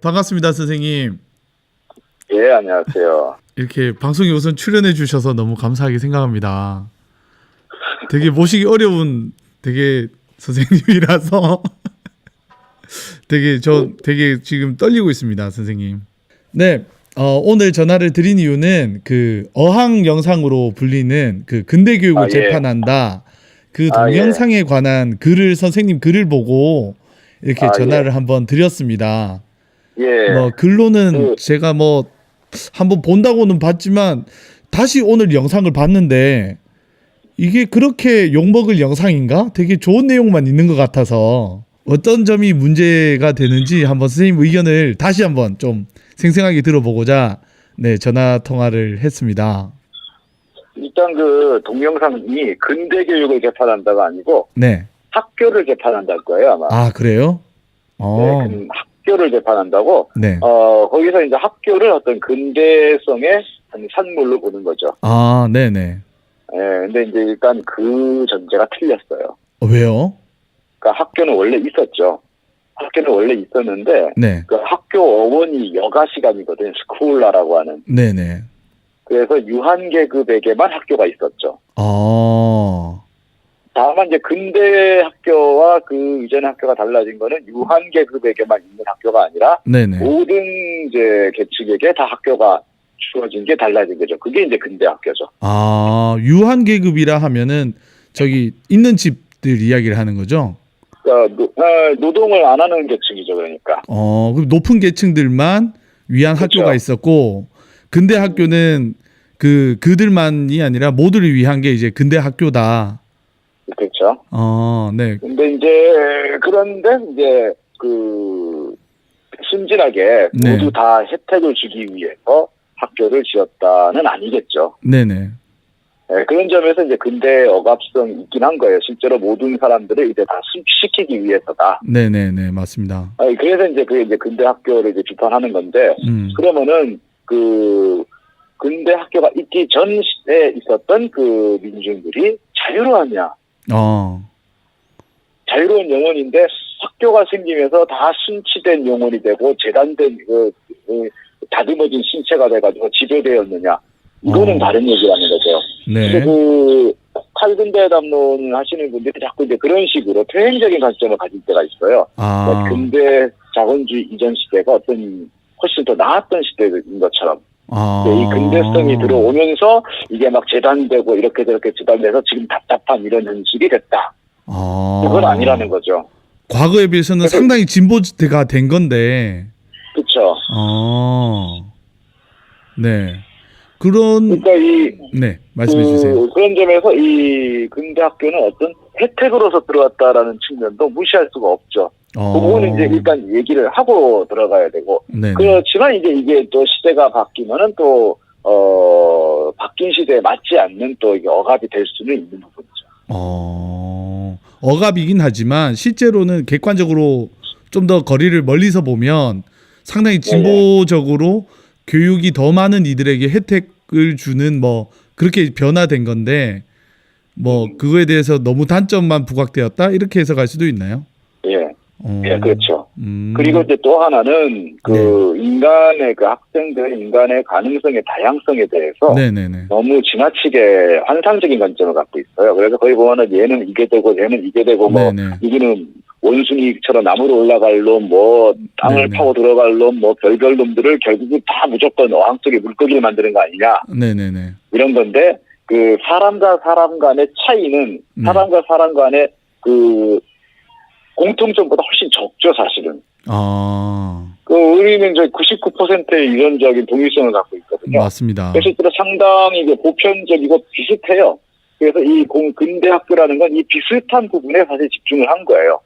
반갑습니다, 선생님. 예, 안녕하세요. 이렇게 방송에 우선 출연해 주셔서 너무 감사하게 생각합니다. 되게 모시기 어려운 되게 선생님이라서 되게 지금 떨리고 있습니다, 선생님. 네, 오늘 전화를 드린 이유는 그 어학 영상으로 불리는 그 근대 교육을 예. 재판한다. 그 동영상에 관한 선생님 글을 보고 이렇게 전화를 한번 드렸습니다. 예. 뭐 글로는 제가 뭐 한번 본다고는 봤지만 다시 오늘 영상을 봤는데 이게 그렇게 욕먹을 영상인가? 되게 좋은 내용만 있는 것 같아서 어떤 점이 문제가 되는지 한번 선생님 의견을 다시 한번 좀 생생하게 들어보고자 전화 통화를 했습니다. 일단 그 동영상이 근대 교육을 재판한다가 아니고 네. 학교를 재판한다할 거예요, 아마. 아, 그래요? 네, 학교를 재판한다고. 네. 거기서 이제 학교를 어떤 근대성의 한 산물로 보는 거죠. 아, 네네. 예, 근데 이제 일단 그 전제가 틀렸어요. 왜요? 그러니까 학교는 원래 있었죠. 학교는 원래 있었는데 네. 그 학교 어원이 여가 시간이거든요. 스쿨라라고 하는. 네네. 그래서 유한계급에게만 학교가 있었죠. 다만 이제 근대 학교와 그 이전의 학교가 달라진 거는 유한계급에게만 있는 학교가 아니라 네네. 모든 이제 계층에게 다 학교가 주어진 게 달라진 거죠. 그게 이제 근대 학교죠. 아, 유한 계급이라 하면은 저기 있는 집들 이야기를 하는 거죠? 그러니까 노동을 안 하는 계층이죠. 그러니까. 그럼 높은 계층들만 위한 그렇죠. 학교가 있었고 근대 학교는 그들만이 아니라 모두를 위한 게 이제 근대 학교다. 그렇죠. 네. 근데 이제 그런데 이제 그 순진하게 네. 모두 다 혜택을 주기 위해서 학교를 지었다는 아니겠죠. 네네. 네, 그런 점에서 이제 근대 억압성이 있긴 한 거예요. 실제로 모든 사람들을 이제 다 시키기 위해서다. 네네네, 맞습니다. 그래서 이제 그게 이제 근대 학교를 이제 비판하는 건데, 그러면은 그 근대 학교가 있기 전 시대에 있었던 그 민중들이 자유로웠냐? 자유로운 영혼인데 학교가 생기면서 다 순치된 영혼이 되고 재단된 다듬어진 신체가 돼가지고 지배되었느냐? 이거는 다른 얘기라는 거죠. 네. 근데 그 탈근대 담론을 하시는 분들이 자꾸 이제 그런 식으로 퇴행적인 관점을 가질 때가 있어요. 그러니까 근대 자본주의 이전 시대가 어떤 훨씬 더 나았던 시대인 것처럼. 이 근대성이 들어오면서 이게 막 재단되고 이렇게 저렇게 재단돼서 지금 답답한 이런 현실이 됐다. 그건 아니라는 거죠. 과거에 비해서는 상당히 진보가 된 건데. 그렇죠. 네. 그러니까 네, 말씀해 주세요. 그런 점에서 이 근대 학교는 어떤 혜택으로서 들어왔다라는 측면도 무시할 수가 없죠. 그 부분은 이제 일단 얘기를 하고 들어가야 되고. 네네. 그렇지만 이게 또 시대가 바뀌면은 또, 바뀐 시대에 맞지 않는 또 이게 억압이 될 수는 있는 부분이죠. 억압이긴 하지만 실제로는 객관적으로 좀 더 거리를 멀리서 보면 상당히 진보적으로 교육이 더 많은 이들에게 혜택을 주는 뭐 그렇게 변화된 건데 뭐 그거에 대해서 너무 단점만 부각되었다 이렇게 해석할 수도 있나요? 예, 그렇죠. 그리고 이제 또 하나는 인간의 그 학생들의 인간의 가능성의 다양성에 대해서 네네네. 너무 지나치게 환상적인 관점을 갖고 있어요. 그래서 거기 보면은 얘는 이게 되고 얘는 이게 되고 뭐 이거는 원숭이처럼 나무로 올라갈 놈, 뭐 땅을 파고 들어갈 놈, 뭐 별별 놈들을 결국은 다 무조건 어항 속에 물고기를 만드는 거 아니냐. 네네네. 이런 건데 그 사람과 사람 간의 차이는 사람과 사람 간의 그 공통점보다 훨씬 적죠, 사실은. 우리는 이제 99%의 유전적인 동일성을 갖고 있거든요. 맞습니다. 그래서 실제로 상당히 보편적이고 비슷해요. 그래서 이 근대 학교라는 건 이 비슷한 부분에 사실 집중을 한 거예요.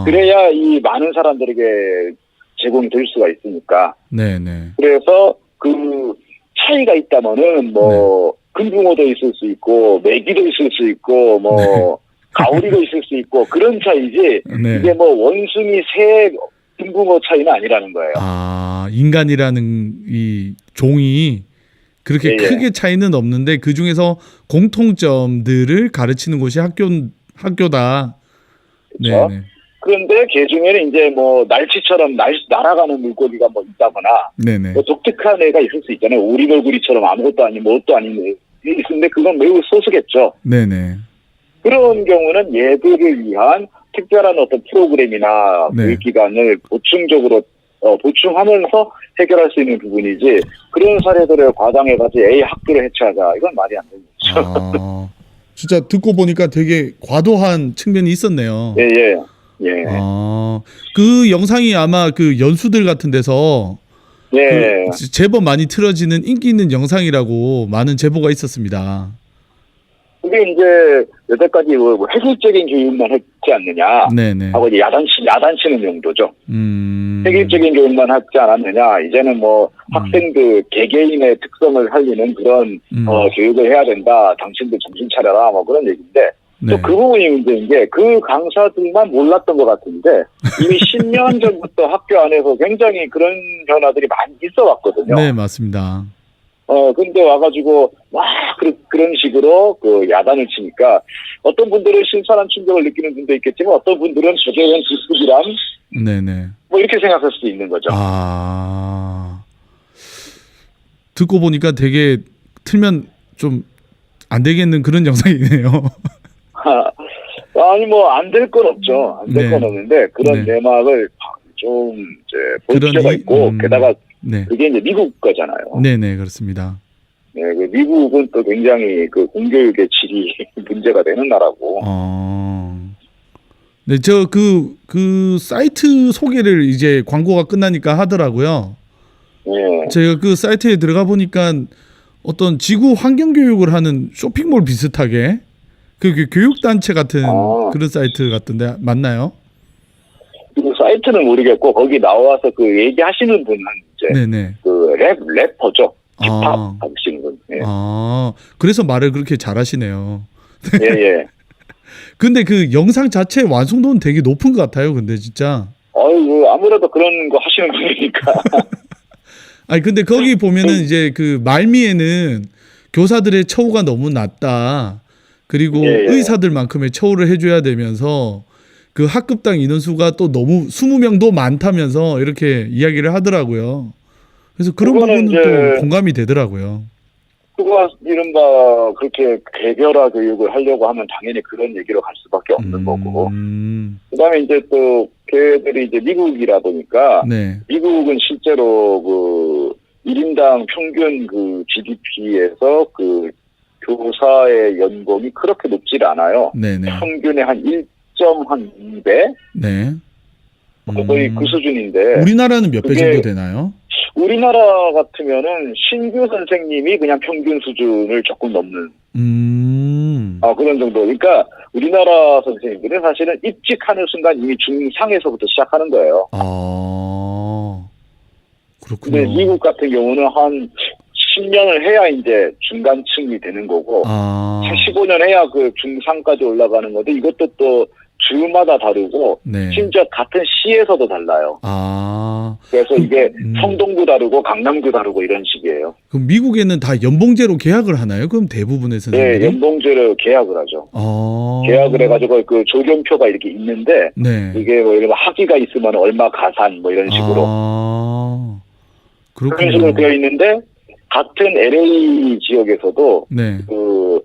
그래야 이 많은 사람들에게 제공이 될 수가 있으니까. 네네. 그래서 그 차이가 있다면은 뭐 금붕어도 있을 수 있고 메기도 있을 수 있고 뭐 가오리도 있을 수 있고 그런 차이지 이게 뭐 원숭이 새 금붕어 차이는 아니라는 거예요. 인간이라는 이 종이 그렇게 크게 차이는 없는데 그 중에서 공통점들을 가르치는 곳이 학교다. 그렇죠? 그런데 개 중에는 이제 뭐 날치처럼 날아가는 물고기가 뭐 있다거나 네네. 뭐 독특한 애가 있을 수 있잖아요. 오리걸구리처럼 아무것도 아닌 뭣도 아닌 애 있는데 그건 매우 소수겠죠. 네네. 그런 경우는 얘들을 위한 특별한 어떤 프로그램이나 네. 교육기관을 보충적으로 보충하면서 해결할 수 있는 부분이지 그런 사례들을 과장해가지고 학교를 해체하자 이건 말이 안 되는 거죠. 아, 진짜 듣고 보니까 되게 과도한 측면이 있었네요. 예. 예. 아, 그 영상이 아마 그 연수들 같은 데서 예. 그 제법 많이 틀어지는 인기 있는 영상이라고 많은 제보가 있었습니다. 그게 이제 여태까지 뭐 획일적인 교육만 했지 않느냐 네네. 하고 이제 야단치는 용도죠. 음. 획일적인 교육만 하지 않았느냐. 이제는 뭐 학생들 개개인의 특성을 살리는 그런 교육을 해야 된다. 당신들 정신 차려라. 뭐 그런 얘기인데 네. 또 그 부분이 문제인 게 그 강사들만 몰랐던 것 같은데 이미 10년 전부터 학교 안에서 굉장히 그런 변화들이 많이 있어 왔거든요. 네, 맞습니다. 근데 와가지고 막 그런 식으로 그 야단을 치니까 어떤 분들은 신선한 충격을 느끼는 분도 있겠지만 어떤 분들은 저게 웬 기습이란 네네. 뭐 이렇게 생각할 수도 있는 거죠. 아, 듣고 보니까 되게 틀면 좀 안 되겠는 그런 영상이네요. 아니 뭐 안 될 건 없죠. 안 될 건 네. 없는데 그런 네. 내막을 좀 이제 볼 그러니, 필요가 있고 게다가 네. 그게 이제 미국 거잖아요. 네네, 그렇습니다. 네, 그 미국은 또 굉장히 그 공교육의 질이 문제가 되는 나라고. 네, 그 사이트 소개를 이제 광고가 끝나니까 하더라고요. 예. 제가 그 사이트에 들어가 보니까 어떤 지구 환경 교육을 하는 쇼핑몰 비슷하게 그 교육단체 같은 그런 사이트 같은데 맞나요? 그 사이트는 모르겠고 거기 나와서 그 얘기하시는 분은 이제 네네. 그 래퍼죠. 힙합 하시는 분. 예. 그래서 말을 그렇게 잘하시네요. 예. 근데 그 영상 자체 완성도는 되게 높은 것 같아요. 근데 진짜. 아무래도 그런 거 하시는 분이니까. 아니 근데 거기 보면은 이제 그 말미에는 교사들의 처우가 너무 낮다. 그리고 의사들만큼의 처우를 해줘야 되면서 그 학급당 인원수가 또 너무 20명도 많다면서 이렇게 이야기를 하더라고요. 그래서 그런 부분은 또 공감이 되더라고요. 그거 이른바 그렇게 개별화 교육을 하려고 하면 당연히 그런 얘기로 갈 수밖에 없는 거고. 그다음에 이제 또 걔들이 이제 미국이라 보니까 네. 미국은 실제로 그 1인당 평균 그 GDP에서 그 교사의 연봉이 그렇게 높지 않아요. 네네. 평균의 한 1.2배? 네. 거의 그 수준인데. 우리나라는 몇 배 정도 되나요? 우리나라 같으면은 신규 선생님이 그냥 평균 수준을 조금 넘는 그런 정도. 그러니까 우리나라 선생님들은 사실은 입직하는 순간 이미 중상에서부터 시작하는 거예요. 그렇군요. 근데 미국 같은 경우는 한 10년을 해야 이제 중간층이 되는 거고, 15년 해야 그 중상까지 올라가는 건데 이것도 또 주마다 다르고 네. 심지어 같은 시에서도 달라요. 그래서 이게 성동구 다르고 강남구 다르고 이런 식이에요. 그럼 미국에는 다 연봉제로 계약을 하나요? 그럼 대부분의 선생님들이? 네, 연봉제로 계약을 하죠. 계약을 해가지고 그 조견표가 이렇게 있는데 네. 이게 뭐 이런 학위가 있으면 얼마 가산 뭐 이런 식으로 그런 식으로 되어 있는데 같은 LA 지역에서도 네. 그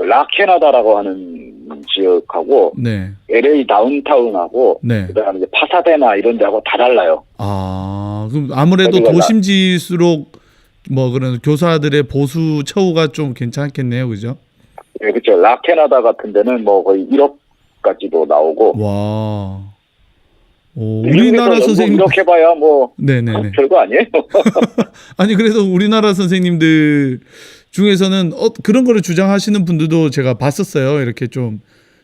라캐나다라고 하는 지역하고 네. LA 다운타운하고 네. 그다음에 이제 파사데나 이런 데하고 다 달라요. 그럼 아무래도 도심지일수록 뭐 그런 교사들의 보수 처우가 좀 괜찮겠네요, 그죠? 네, 그렇죠. 라캐나다 같은 데는 뭐 거의 1억까지도 나오고. 와. 우리나라 선생님 이렇게 봐야 뭐 네네네. 별거 아니에요. 아니 그래서 우리나라 선생님들 중에서는 그런 거를 주장하시는 분들도 제가 봤었어요. 이렇게 좀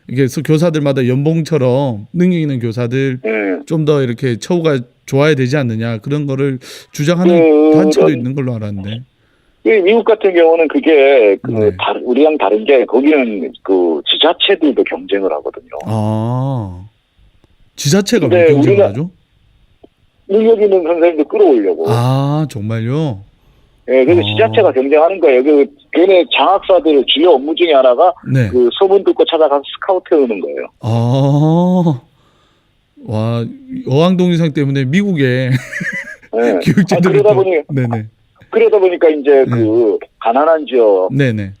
이게 교사들마다 연봉처럼 능력 있는 교사들 좀 더 이렇게 처우가 좋아야 되지 않느냐 그런 거를 주장하는 단체도 있는 걸로 알았는데. 미국 같은 경우는 그게 우리랑 다른 게 거기는 그 지자체들도 경쟁을 하거든요. 지자체가 왜 경쟁을 하죠? 능력 있는 선생님도 끌어오려고. 정말요? 네, 그래서 지자체가 경쟁하는 거예요. 걔네 장학사들 주요 업무 중에 하나가 네. 그 소문 듣고 찾아가서 스카우트 해오는 거예요. 와, 어학 동영상 때문에 미국에 네. 교육제도를 그러다 또- 보니 네네. 그러다 보니까 이제 네. 그 가난한 지역은 네네.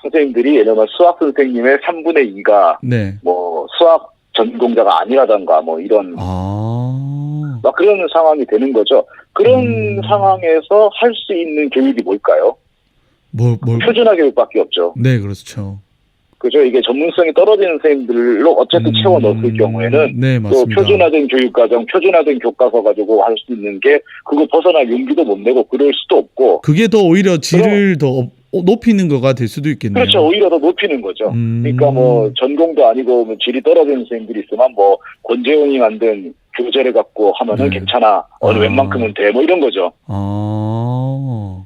선생님들이 예를 들면 수학 선생님의 3분의 2가 네. 뭐 수학 전공자가 아니라던가 뭐 이런 아. 막 그런 상황이 되는 거죠. 그런 상황에서 할 수 있는 교육이 뭘까요? 뭘. 표준화 교육밖에 없죠. 네, 그렇죠. 그죠? 이게 전문성이 떨어지는 선생님들로 어쨌든 채워 넣었을 경우에는 네, 또 맞습니다. 표준화된 교육과정, 표준화된 교과서 가지고 할 수 있는 게 그거 벗어날 용기도 못 내고 그럴 수도 없고 그게 더 오히려 질을 더 높이는 거가 될 수도 있겠네요. 그렇죠. 오히려 더 높이는 거죠. 그러니까 뭐 전공도 아니고 뭐 질이 떨어지는 선생님들이 있으면 뭐 권재용이 만든 교재를 갖고 하면은 네. 괜찮아. 어느 웬만큼은 돼. 뭐 이런 거죠. 아.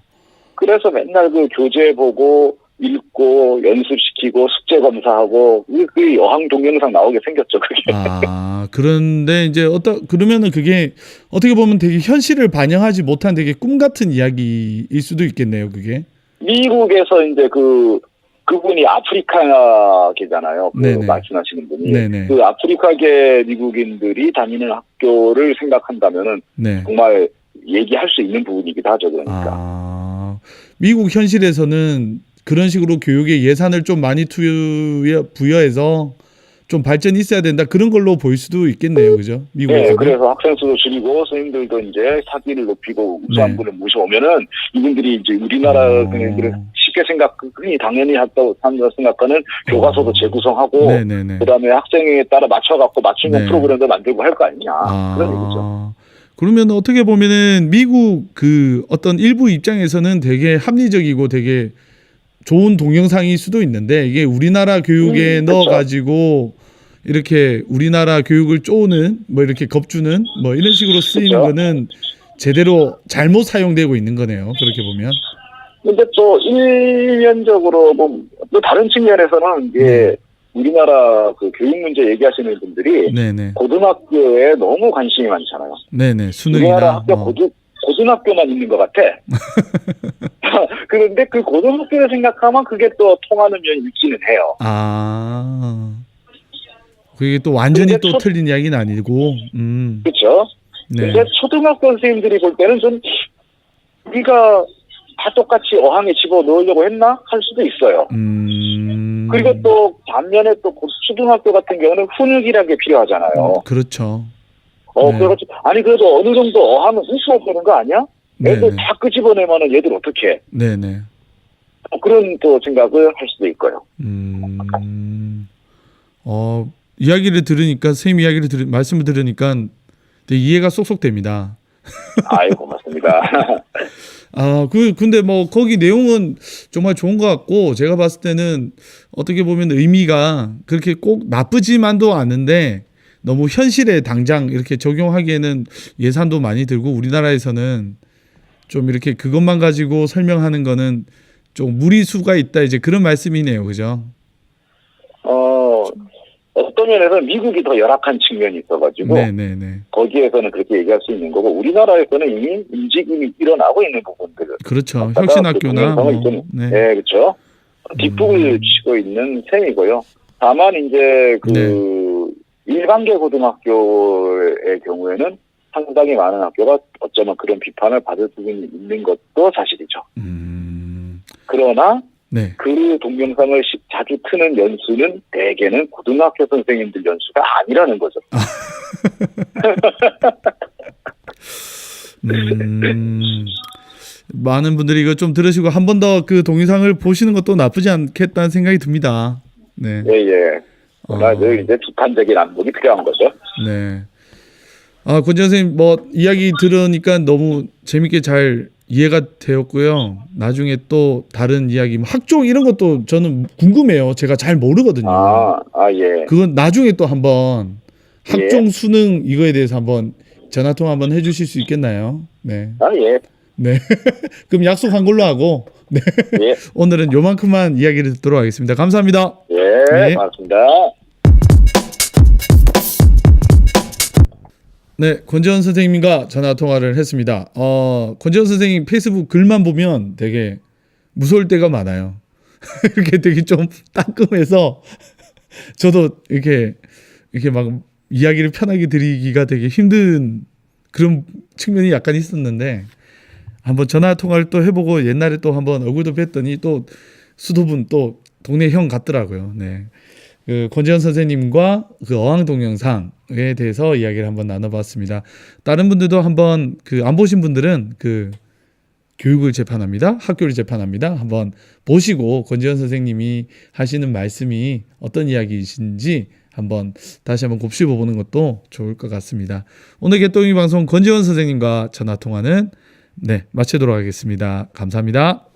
그래서 맨날 그 교재 보고 읽고 연습시키고 숙제 검사하고 그 여항 동영상 나오게 생겼죠. 그게. 아, 그런데 이제 그러면은 그게 어떻게 보면 되게 현실을 반영하지 못한 되게 꿈 같은 이야기일 수도 있겠네요, 그게. 미국에서 이제 그분이 아프리카계잖아요. 그 네네. 말씀하시는 분이. 네네. 그 아프리카계 미국인들이 다니는 학교를 생각한다면은 네. 정말 얘기할 수 있는 부분이기도 하죠. 그러니까. 아, 미국 현실에서는 그런 식으로 교육에 예산을 좀 많이 부여해서 좀 발전이 있어야 된다. 그런 걸로 보일 수도 있겠네요. 그죠? 네, 미국에서는. 그래서 학생 수도 줄이고 선생님들도 이제 사기를 높이고 우수한 네. 분을 모셔오면은 이분들이 이제 우리나라 선생님들은 쉽게 흔히 당연히 한다고 생각하는 교과서도 재구성하고 네네네. 그다음에 학생에 따라 맞춰갖고 맞춤형 네. 프로그램도 만들고 할 거 아니냐 그런 얘기죠. 그러면 어떻게 보면은 미국 그 어떤 일부 입장에서는 되게 합리적이고 되게 좋은 동영상일 수도 있는데 이게 우리나라 교육에 그렇죠. 넣어가지고 이렇게 우리나라 교육을 쪼는 뭐 이렇게 겁주는 뭐 이런 식으로 쓰이는 그렇죠. 거는 제대로 잘못 사용되고 있는 거네요. 그렇게 보면. 근데 또 일면적으로 또 다른 측면에서는 이게 우리나라 그 교육 문제 얘기하시는 분들이 네네. 고등학교에 너무 관심이 많잖아요. 네네. 우리나라 수능이나. 학교 고등학교만 있는 것 같아. 그런데 그 고등학교를 생각하면 그게 또 통하는 면이 있기는 해요. 아. 그게 또 완전히 근데 또 틀린 이야기는 아니고. 그렇죠? 네. 근데 초등학교 선생님들이 볼 때는 좀 우리가 다 똑같이 어항에 집어넣으려고 했나? 할 수도 있어요. 그리고 또 반면에 또 초등학교 같은 경우는 훈육이라는 게 필요하잖아요. 그렇죠. 네. 그래가지고 아니 그래도 어느 정도 어항은 우수해야 되는 거 아니야? 애들 네네. 다 끄집어내면은 얘들 어떻게 해? 네네. 그런 또 생각을 할 수도 있고요. 이야기를 들으니까 선생님 말씀을 들으니까 되게 이해가 쏙쏙 됩니다. 아이 고맙습니다. 근데 뭐 거기 내용은 정말 좋은 것 같고 제가 봤을 때는 어떻게 보면 의미가 그렇게 꼭 나쁘지만도 않은데 너무 현실에 당장 이렇게 적용하기에는 예산도 많이 들고 우리나라에서는 좀 이렇게 그것만 가지고 설명하는 거는 좀 무리수가 있다 이제 그런 말씀이네요. 그죠? 어떤 면에서는 미국이 더 열악한 측면이 있어가지고 네네네. 거기에서는 그렇게 얘기할 수 있는 거고 우리나라에서는 이미 움직임이 일어나고 있는 부분들. 그렇죠. 혁신학교나 네, 그렇죠. 뒷북을 치고 있는 셈이고요. 다만 이제 그 일반계 고등학교의 경우에는 상당히 많은 학교가 어쩌면 그런 비판을 받을 부분이 있는 것도 사실이죠. 그러나 네. 그 동영상을 자주 트는 연수는 대개는 고등학교 선생님들 연수가 아니라는 거죠. 많은 분들이 이거 좀 들으시고 한 번 더 그 동영상을 보시는 것도 나쁘지 않겠다는 생각이 듭니다. 네. 예. 늘 이제 비판적인 안목이 필요한 거죠. 네. 권지현 선생님 뭐 이야기 들으니까 너무 재밌게 잘 이해가 되었고요. 나중에 또 다른 이야기, 학종 이런 것도 저는 궁금해요. 제가 잘 모르거든요. 예. 그건 나중에 또 한번 학종 수능 이거에 대해서 한번 전화 통화 한번 해주실 수 있겠나요? 네. 예. 네. 그럼 약속한 걸로 하고 네. 예. 오늘은 요만큼만 이야기를 듣도록 하겠습니다. 감사합니다. 네. 고맙습니다. 네, 권지현 선생님과 전화 통화를 했습니다. 권지현 선생님 페이스북 글만 보면 되게 무서울 때가 많아요. 이렇게 되게 좀 따끔해서 저도 이렇게 막 이야기를 편하게 드리기가 되게 힘든 그런 측면이 약간 있었는데 한번 전화 통화를 또 해보고 옛날에 또 한번 얼굴도 뵀더니 또 수도분 또 동네 형 같더라고요. 네. 그 권재현 선생님과 그 어항 동영상에 대해서 이야기를 한번 나눠봤습니다. 다른 분들도 한번 그 안 보신 분들은 그 교육을 재판합니다. 학교를 재판합니다. 한번 보시고 권재현 선생님이 하시는 말씀이 어떤 이야기이신지 한번 다시 한번 곱씹어 보는 것도 좋을 것 같습니다. 오늘 개똥이 방송 권재현 선생님과 전화 통화는 마치도록 하겠습니다. 감사합니다.